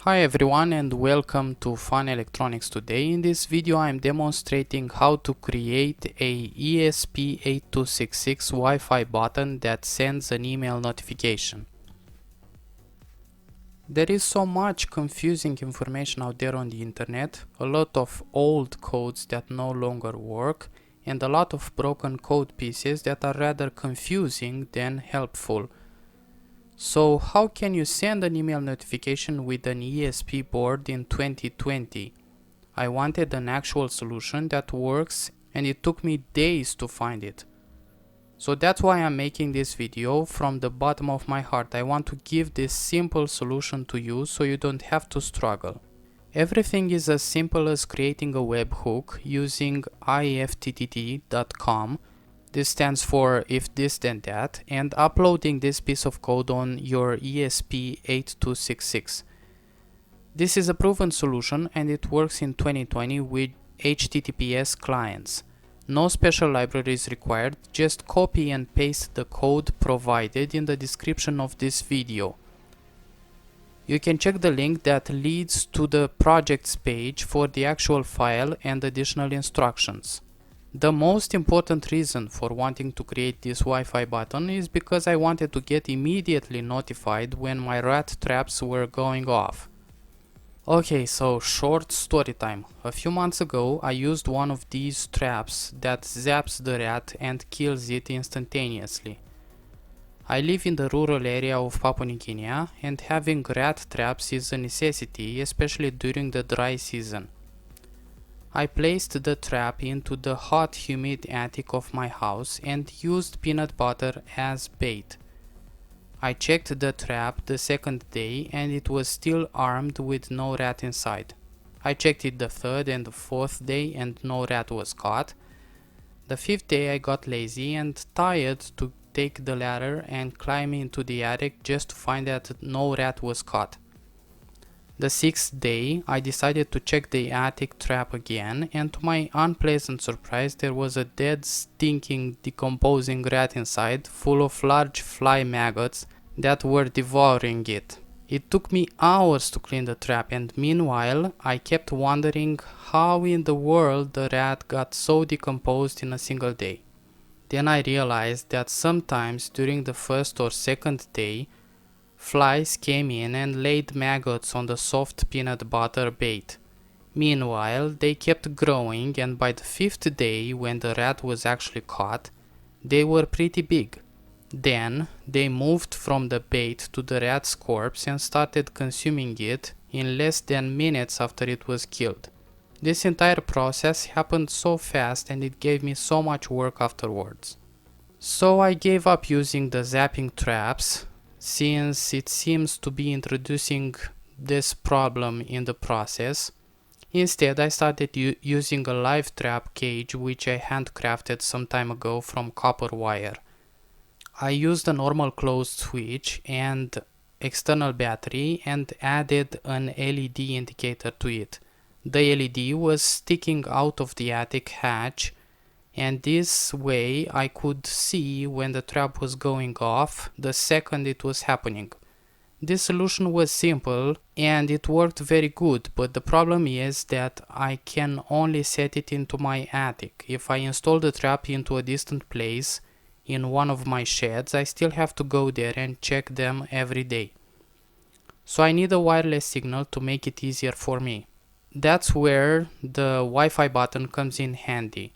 Hi everyone and welcome to funElectronicsToday. In this video I am demonstrating how to create a ESP8266 Wi-Fi button that sends an email notification. There is so much confusing information out there on the internet, a lot of old codes that no longer work, and a lot of broken code pieces that are rather confusing than helpful. So how can you send an email notification with an ESP board in 2020? I wanted an actual solution that works and it took me days to find it. So that's why I'm making this video from the bottom of my heart. I want to give this simple solution to you so you don't have to struggle. Everything is as simple as creating a webhook using Ifttt.com. This stands for if this then that, and uploading this piece of code on your ESP8266. This is a proven solution and it works in 2020 with HTTPS clients. No special libraries required, just copy and paste the code provided in the description of this video. You can check the link that leads to the projects page for the actual file and additional instructions. The most important reason for wanting to create this Wi-Fi button is because I wanted to get immediately notified when my rat traps were going off. Okay, so short story time. A few months ago I used one of these traps that zaps the rat and kills it instantaneously. I live in the rural area of Papua New Guinea and having rat traps is a necessity, especially during the dry season. I placed the trap into the hot humid attic of my house and used peanut butter as bait. I checked the trap the second day and it was still armed with no rat inside. I checked it the third and the fourth day and no rat was caught. The fifth day I got lazy and tired to take the ladder and climb into the attic just to find that no rat was caught. The sixth day, I decided to check the attic trap again, and to my unpleasant surprise, there was a dead, stinking, decomposing rat inside, full of large fly maggots that were devouring it. It took me hours to clean the trap, and meanwhile, I kept wondering how in the world the rat got so decomposed in a single day. Then I realized that sometimes during the first or second day, flies came in and laid maggots on the soft peanut butter bait. Meanwhile, they kept growing, and by the fifth day, when the rat was actually caught, they were pretty big. Then, they moved from the bait to the rat's corpse and started consuming it in less than minutes after it was killed. This entire process happened so fast and it gave me so much work afterwards. So I gave up using the zapping traps, since it seems to be introducing this problem in the process. Instead, I started using a live trap cage which I handcrafted some time ago from copper wire. I used a normal closed switch and external battery and added an LED indicator to it. The LED was sticking out of the attic hatch, and this way I could see when the trap was going off the second it was happening. This solution was simple and it worked very good, but the problem is that I can only set it into my attic. If I install the trap into a distant place in one of my sheds, I still have to go there and check them every day. So I need a wireless signal to make it easier for me. That's where the Wi-Fi button comes in handy.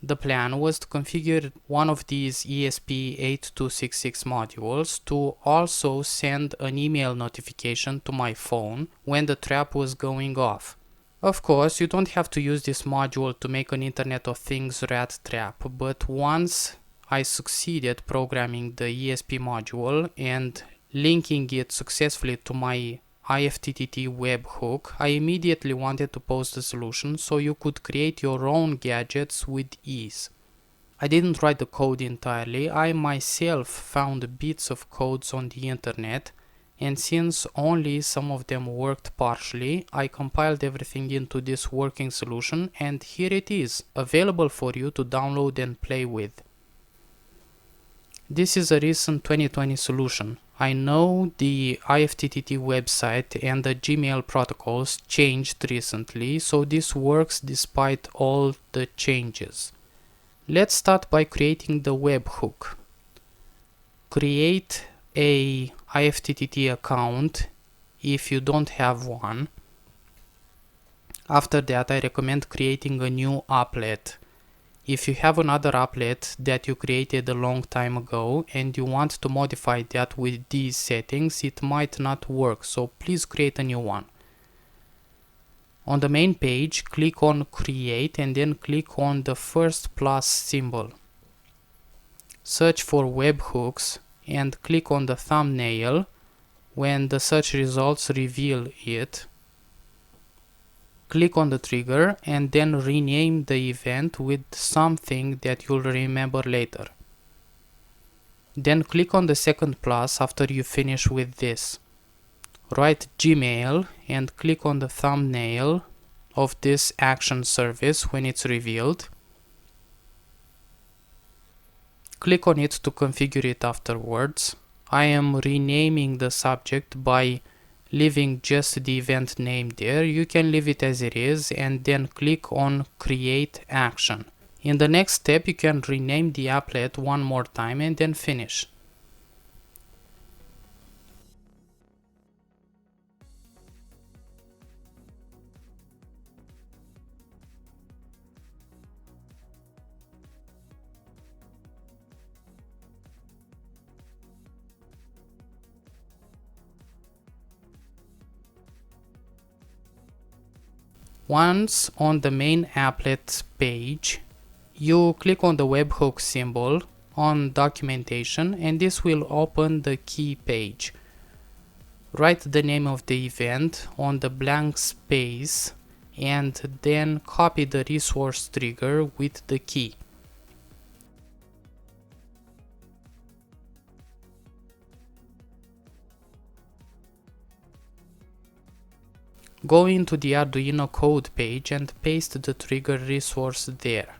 The plan was to configure one of these ESP8266 modules to also send an email notification to my phone when the trap was going off. Of course, you don't have to use this module to make an Internet of Things rat trap, but once I succeeded programming the ESP module and linking it successfully to my Ifttt webhook, I immediately wanted to post a solution so you could create your own gadgets with ease. I didn't write the code entirely, I myself found bits of codes on the internet, and since only some of them worked partially, I compiled everything into this working solution, and here it is, available for you to download and play with. This is a recent 2020 solution. I know the Ifttt website and the Gmail protocols changed recently, so this works despite all the changes. Let's start by creating the webhook. Create a Ifttt account if you don't have one. After that, I recommend creating a new applet. If you have another applet that you created a long time ago and you want to modify that with these settings, it might not work, so please create a new one. On the main page, click on Create and then click on the first plus symbol. Search for webhooks and click on the thumbnail when the search results reveal it. Click on the trigger and then rename the event with something that you'll remember later. Then click on the second plus after you finish with this. Write Gmail and click on the thumbnail of this action service when it's revealed. Click on it to configure it afterwards. I am renaming the subject by leaving just the event name there. You can leave it as it is and then click on Create Action. In the next step, you can rename the applet one more time and then finish. Once on the main applet page, you click on the webhook symbol on documentation and this will open the key page. Write the name of the event on the blank space and then copy the resource trigger with the key. Go into the Arduino code page and paste the trigger resource there.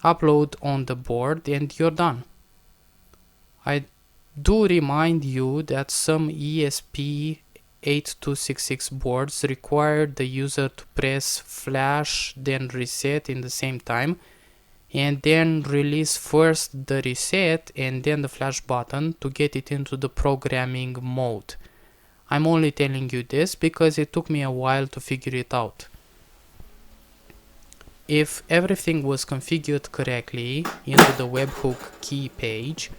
Upload on the board and you're done. I do remind you that some ESP8266 boards require the user to press flash then reset in the same time and then release first the reset and then the flash button to get it into the programming mode. I'm only telling you this because it took me a while to figure it out. If everything was configured correctly into the webhook key page,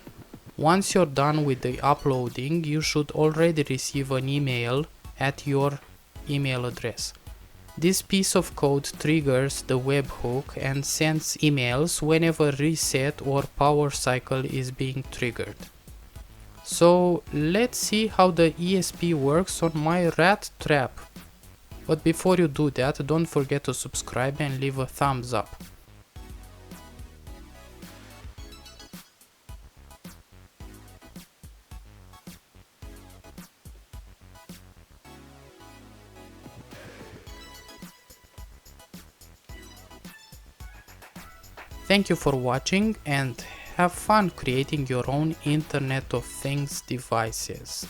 once you're done with the uploading, you should already receive an email at your email address. This piece of code triggers the webhook and sends emails whenever reset or power cycle is being triggered. So let's see how the ESP works on my rat trap. But before you do that, don't forget to subscribe and leave a thumbs up. Thank you for watching and have fun creating your own Internet of Things devices.